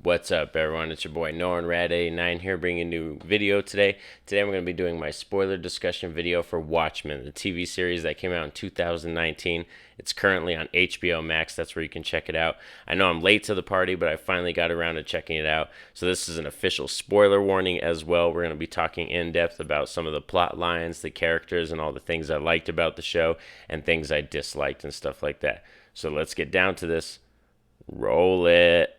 What's up, everyone? It's your boy Norin Radd Rating here, bringing a new video today. Today I'm going to be doing my spoiler discussion video for Watchmen, the TV series that came out in 2019. It's currently on HBO Max. That's where you can check it out. I know I'm late to the party, but I finally got around to checking it out. So this is an official spoiler warning as well. We're going to be talking in depth about some of the plot lines, the characters, and all the things I liked about the show and things I disliked and stuff like that. So let's get down to this. Roll it.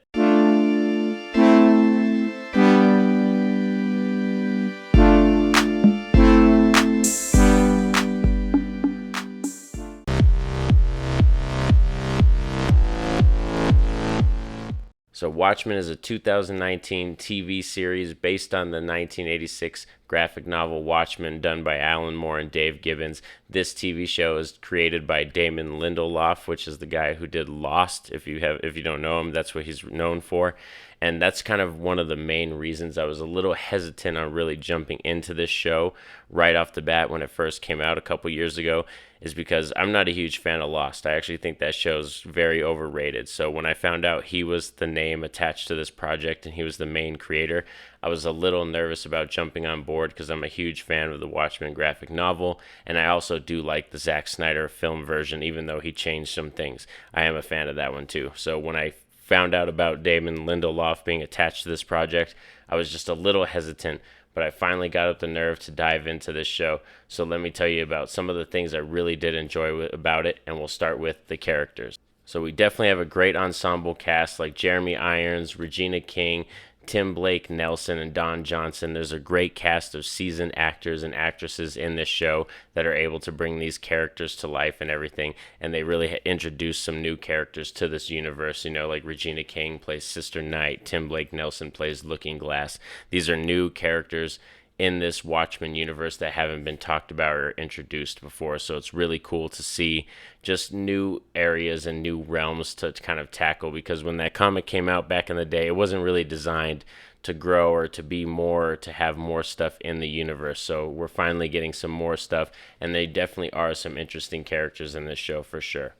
So Watchmen is a 2019 TV series based on the 1986 graphic novel Watchmen, done by Alan Moore and Dave Gibbons. This TV show is created by Damon Lindelof, which is the guy who did Lost. If you don't know him, that's what he's known for. And that's kind of one of the main reasons I was a little hesitant on really jumping into this show right off the bat when it first came out a couple years ago, is because I'm not a huge fan of Lost. I actually think that show's very overrated. So when I found out he was the name attached to this project and he was the main creator, I was a little nervous about jumping on board because I'm a huge fan of the Watchmen graphic novel, and I also do like the Zack Snyder film version, even though he changed some things. I am a fan of that one too. So when I found out about Damon Lindelof being attached to this project, I was just a little hesitant, but I finally got up the nerve to dive into this show. So let me tell you about some of the things I really did enjoy about it, and we'll start with the characters. So we definitely have a great ensemble cast like Jeremy Irons, Regina King, Tim Blake Nelson, and Don Johnson. There's a great cast of seasoned actors and actresses in this show that are able to bring these characters to life and everything, and they really introduce some new characters to this universe. You know, like Regina King plays Sister Night, Tim Blake Nelson plays Looking Glass. These are new characters in this Watchmen universe that haven't been talked about or introduced before. So it's really cool to see just new areas and new realms to kind of tackle, because when that comic came out back in the day, it wasn't really designed to grow or to be more, or to have more stuff in the universe. So we're finally getting some more stuff, and they definitely are some interesting characters in this show for sure.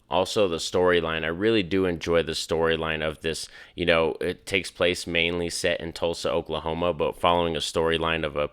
Also, the storyline. I really do enjoy the storyline of this. You know, it takes place mainly set in Tulsa, Oklahoma, but following a storyline of a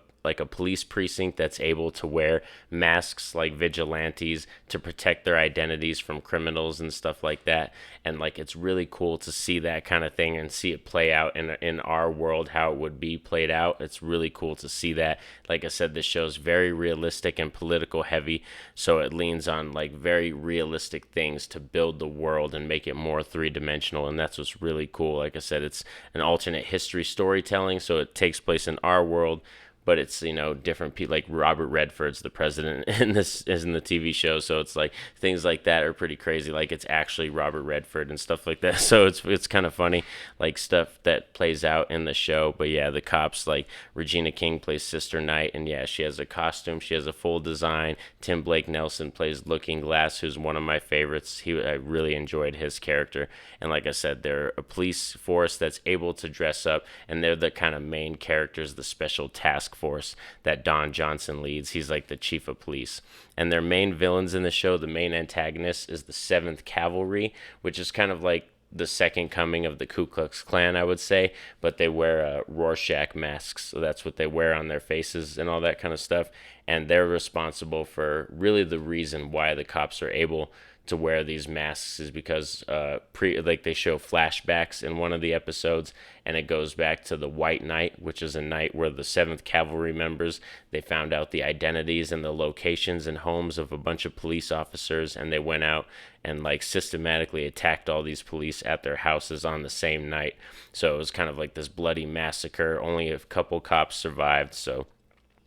police precinct that's able to wear masks like vigilantes to protect their identities from criminals and stuff like that. And like, it's really cool to see that kind of thing and see it play out in our world, how it would be played out. It's really cool to see that. Like I said, this show's very realistic and political heavy, so it leans on like very realistic things to build the world and make it more three-dimensional, and that's what's really cool. Like I said, it's an alternate history storytelling, so it takes place in our world, but it's, you know, different people. Like Robert Redford's the president in this, is in the TV show, so it's like things like that are pretty crazy. Like it's actually Robert Redford and stuff like that. So it's kind of funny, like stuff that plays out in the show. But yeah, the cops, like Regina King plays Sister Night, and yeah, she has a costume, she has a full design. Tim Blake Nelson plays Looking Glass, who's one of my favorites. I really enjoyed his character, and like I said, they're a police force that's able to dress up, and they're the kind of main characters, the special task force that Don Johnson leads. He's like the chief of police. And their main villains in the show, the main antagonist, is the 7th Cavalry, which is kind of like the second coming of the Ku Klux Klan, I would say, but they wear Rorschach masks, so that's what they wear on their faces and all that kind of stuff. And they're responsible for really the reason why the cops are able to wear these masks, is because they show flashbacks in one of the episodes, and it goes back to the White Night, which is a night where the 7th Cavalry members, they found out the identities and the locations and homes of a bunch of police officers, and they went out and like systematically attacked all these police at their houses on the same night. So it was kind of like this bloody massacre. Only a couple cops survived, so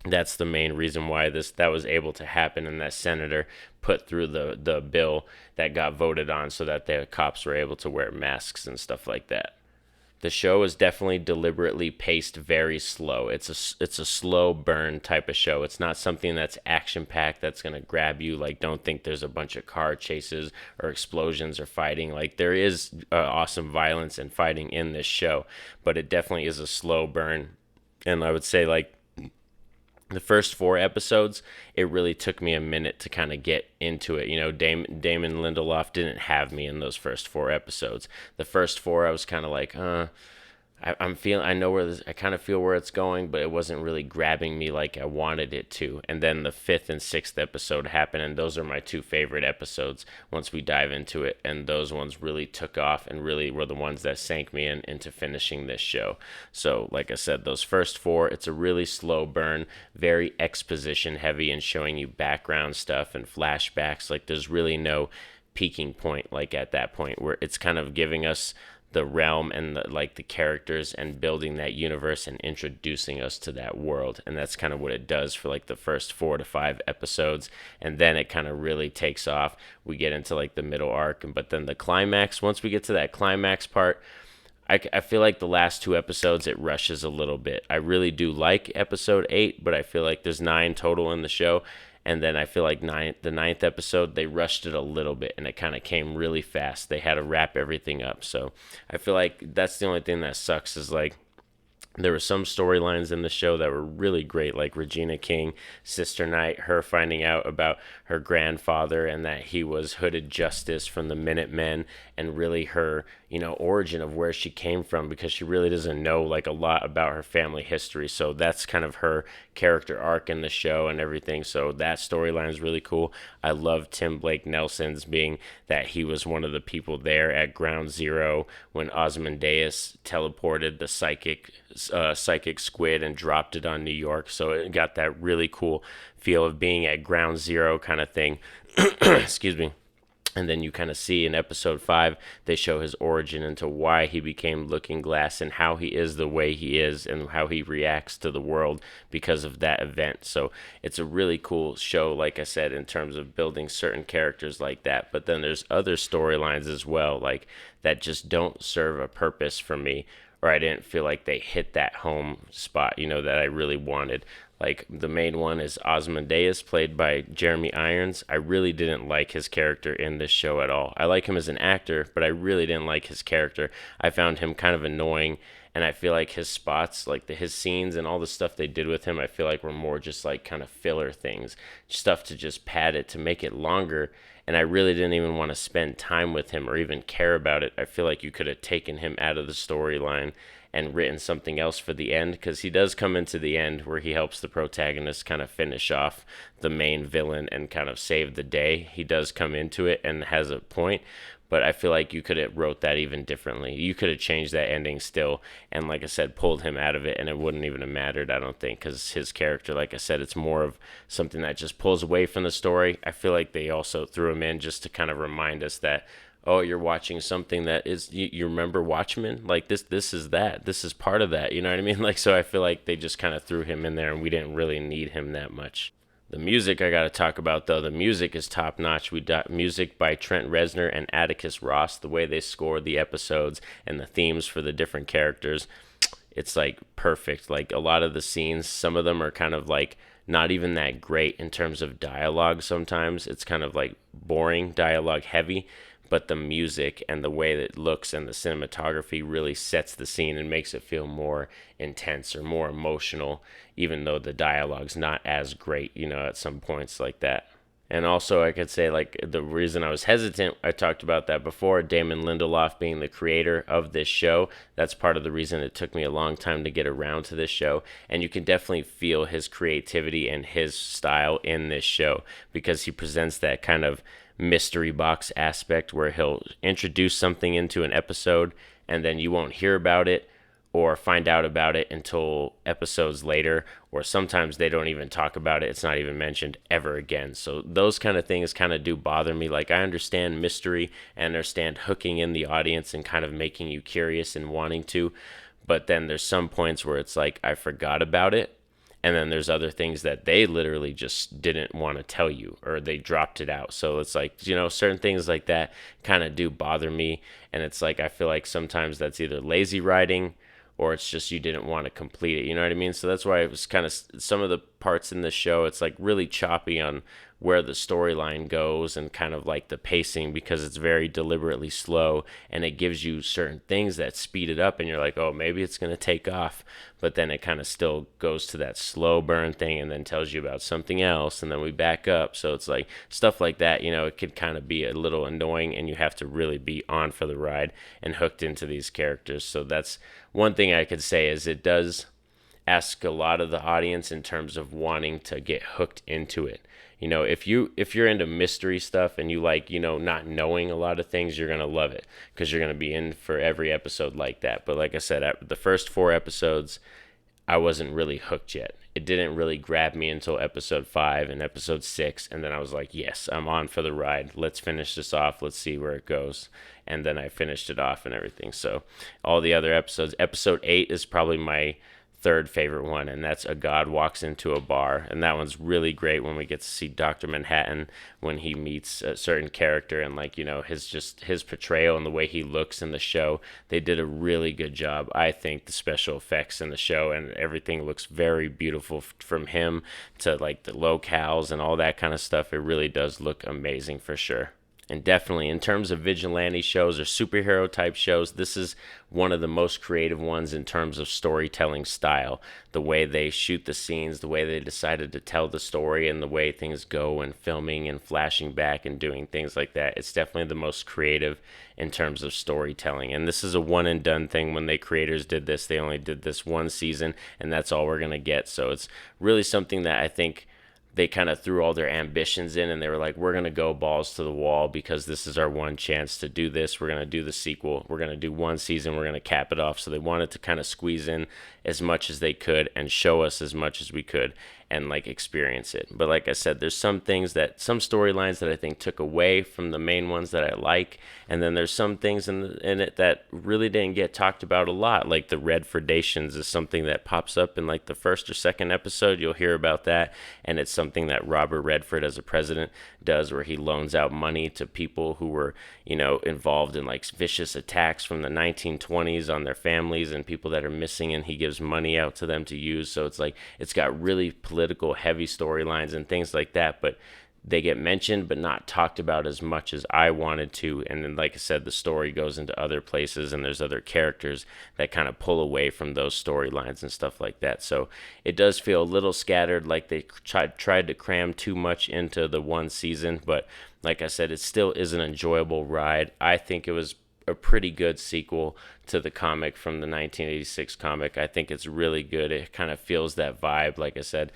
that's the main reason why that was able to happen, and that senator put through the bill that got voted on so that the cops were able to wear masks and stuff like that. The show is definitely deliberately paced very slow. It's a slow burn type of show. It's not something that's action packed, that's going to grab you. Like, don't think there's a bunch of car chases or explosions or fighting. Like, there is awesome violence and fighting in this show, but it definitely is a slow burn. And I would say, like, the first 4 episodes, it really took me a minute to kind of get into it. You know, Damon Lindelof didn't have me in those first 4 episodes. The first 4, I was kind of like, I'm feeling, I know where this, I kind of feel where it's going, but it wasn't really grabbing me like I wanted it to. And then the fifth and sixth episode happened, and those are my two favorite episodes once we dive into it. And those ones really took off and really were the ones that sank me into finishing this show. So, like I said, those first four, it's a really slow burn, very exposition heavy, and showing you background stuff and flashbacks. Like, there's really no peaking point, like at that point, where it's kind of giving us the realm and the characters and building that universe and introducing us to that world. And that's kind of what it does for like the first 4 to 5 episodes, and then it kind of really takes off. We get into like the middle arc, but then the climax, once we get to that climax part, I feel like the last 2 episodes it rushes a little bit. I really do like episode 8, but I feel like there's 9 total in the show, and then I feel like the ninth episode they rushed it a little bit, and it kind of came really fast. They had to wrap everything up, so I feel like that's the only thing that sucks is like there were some storylines in the show that were really great, like Regina King, Sister Night, her finding out about her grandfather and that he was Hooded Justice from the Minutemen, and really her, origin of where she came from, because she really doesn't know like a lot about her family history. So that's kind of her character arc in the show and everything. So that storyline is really cool. I love Tim Blake Nelson's being that he was one of the people there at Ground Zero when Ozymandias teleported the psychic squid and dropped it on New York. So it got that really cool feel of being at Ground Zero kind of thing. Excuse me. And then you kind of see in episode 5, they show his origin into why he became Looking Glass and how he is the way he is and how he reacts to the world because of that event. So it's a really cool show, like I said, in terms of building certain characters like that. But then there's other storylines as well, like that just don't serve a purpose for me, or I didn't feel like they hit that home spot, that I really wanted. Like the main one is Ozymandias, played by Jeremy Irons. I really didn't like his character in this show at all. I like him as an actor, but I really didn't like his character. I found him kind of annoying, and I feel like his spots, like his scenes and all the stuff they did with him, I feel like were more just like kind of filler things, stuff to just pad it to make it longer. And I really didn't even want to spend time with him or even care about it. I feel like you could have taken him out of the storyline and written something else for the end, because he does come into the end where he helps the protagonist kind of finish off the main villain and kind of save the day. He does come into it and has a point, but I feel like you could have wrote that even differently. You could have changed that ending still, and like I said, pulled him out of it, and it wouldn't even have mattered, I don't think, because his character, like I said, it's more of something that just pulls away from the story. I feel like they also threw him in just to kind of remind us that, oh, you're watching something that is, you remember Watchmen? Like this is that. This is part of that. You know what I mean? Like, so I feel like they just kind of threw him in there and we didn't really need him that much. The music I got to talk about, though. The music is top notch. We got music by Trent Reznor and Atticus Ross. The way they score the episodes and the themes for the different characters, it's like perfect. Like a lot of the scenes, some of them are kind of like not even that great in terms of dialogue. Sometimes it's kind of like boring, dialogue heavy, but the music and the way that it looks and the cinematography really sets the scene and makes it feel more intense or more emotional, even though the dialogue's not as great, at some points like that. And also, I could say, like, the reason I was hesitant, I talked about that before, Damon Lindelof being the creator of this show. That's part of the reason it took me a long time to get around to this show. And you can definitely feel his creativity and his style in this show, because he presents that kind of mystery box aspect where he'll introduce something into an episode and then you won't hear about it or find out about it until episodes later, or sometimes they don't even talk about it. It's not even mentioned ever again. So those kind of things kind of do bother me. Like, I understand mystery and understand hooking in the audience and kind of making you curious and wanting to, but then there's some points where it's like I forgot about it. And then there's other things that they literally just didn't want to tell you, or they dropped it out. So it's like, certain things like that kind of do bother me. And it's like, I feel like sometimes that's either lazy writing or it's just you didn't want to complete it. You know what I mean? So that's why it was kind of, some of the parts in the show, it's like really choppy on where the storyline goes and kind of like the pacing, because it's very deliberately slow, and it gives you certain things that speed it up and you're like, oh, maybe it's going to take off, but then it kind of still goes to that slow burn thing and then tells you about something else, and then we back up. So it's like stuff like that, it could kind of be a little annoying, and you have to really be on for the ride and hooked into these characters. So that's one thing I could say, is it does ask a lot of the audience in terms of wanting to get hooked into it. If you're into mystery stuff and you like, not knowing a lot of things, you're gonna love it, because you're gonna be in for every episode like that. But like I said, the first 4 episodes, I wasn't really hooked yet. It didn't really grab me until episode 5 and episode 6, and then I was like, yes, I'm on for the ride. Let's finish this off. Let's see where it goes. And then I finished it off and everything. So all the other episodes, episode 8 is probably my third favorite one, and that's A God Walks Into a Bar, and that one's really great when we get to see Dr. Manhattan when he meets a certain character, and like, his portrayal and the way he looks in the show. They did a really good job. I think the special effects in the show and everything looks very beautiful, from him to like the locales and all that kind of stuff. It really does look amazing for sure. And definitely in terms of vigilante shows or superhero type shows, this is one of the most creative ones in terms of storytelling style. The way they shoot the scenes, the way they decided to tell the story, and the way things go, and filming and flashing back and doing things like that. It's definitely the most creative in terms of storytelling. And this is a one and done thing. When the creators did this, they only did this one season, and that's all we're going to get. So it's really something that I think they kind of threw all their ambitions in, and they were like, we're going to go balls to the wall, because this is our one chance to do this. We're going to do the sequel. We're going to do one season. We're going to cap it off. So they wanted to kind of squeeze in as much as they could and show us as much as we could and like experience it. But like I said, there's some storylines that I think took away from the main ones that I like. And then there's some things in it that really didn't get talked about a lot. Like the Redfordations is something that pops up in like the first or second episode. You'll hear about that. And it's something that Robert Redford as a president does, where he loans out money to people who were, involved in like vicious attacks from the 1920s on their families and people that are missing, and he gives money out to them to use. So it's like, it's got really political heavy storylines and things like that, but they get mentioned but not talked about as much as I wanted to. And then, like I said, the story goes into other places, and there's other characters that kind of pull away from those storylines and stuff like that. So it does feel a little scattered, like they tried to cram too much into the one season. But like I said, it still is an enjoyable ride. I think it was a pretty good sequel to the comic from the 1986 comic. I think it's really good. It kind of feels that vibe. Like I said,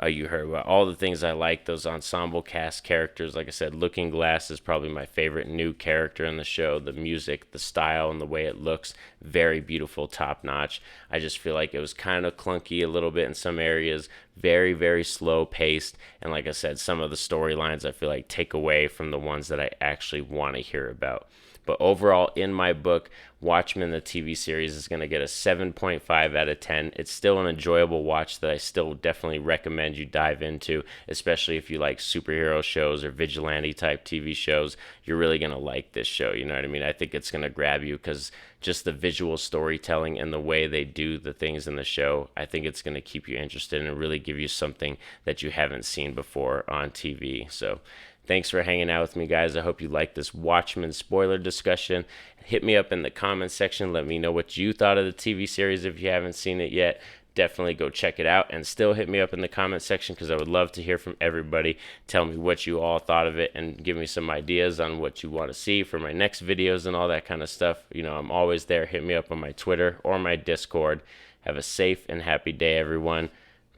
you heard about all the things I like, those ensemble cast characters. Like I said, Looking Glass is probably my favorite new character in the show. The music, the style, and the way it looks, very beautiful, top notch. I just feel like it was kind of clunky a little bit in some areas, very, very slow paced. And like I said, some of the storylines I feel like take away from the ones that I actually want to hear about. But overall, in my book, Watchmen, the TV series, is going to get a 7.5 out of 10. It's still an enjoyable watch that I still definitely recommend you dive into, especially if you like superhero shows or vigilante type TV shows. You're really going to like this show, you know what I mean? I think it's going to grab you, because just the visual storytelling and the way they do the things in the show, I think it's going to keep you interested and really give you something that you haven't seen before on TV. So thanks for hanging out with me, guys. I hope you liked this Watchmen spoiler discussion. Hit me up in the comments section. Let me know what you thought of the TV series if you haven't seen it yet. Definitely go check it out, and still hit me up in the comment section, because I would love to hear from everybody. Tell me what you all thought of it, and give me some ideas on what you want to see for my next videos and all that kind of stuff. I'm always there. Hit me up on my Twitter or my Discord. Have a safe and happy day, everyone.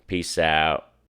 Peace out.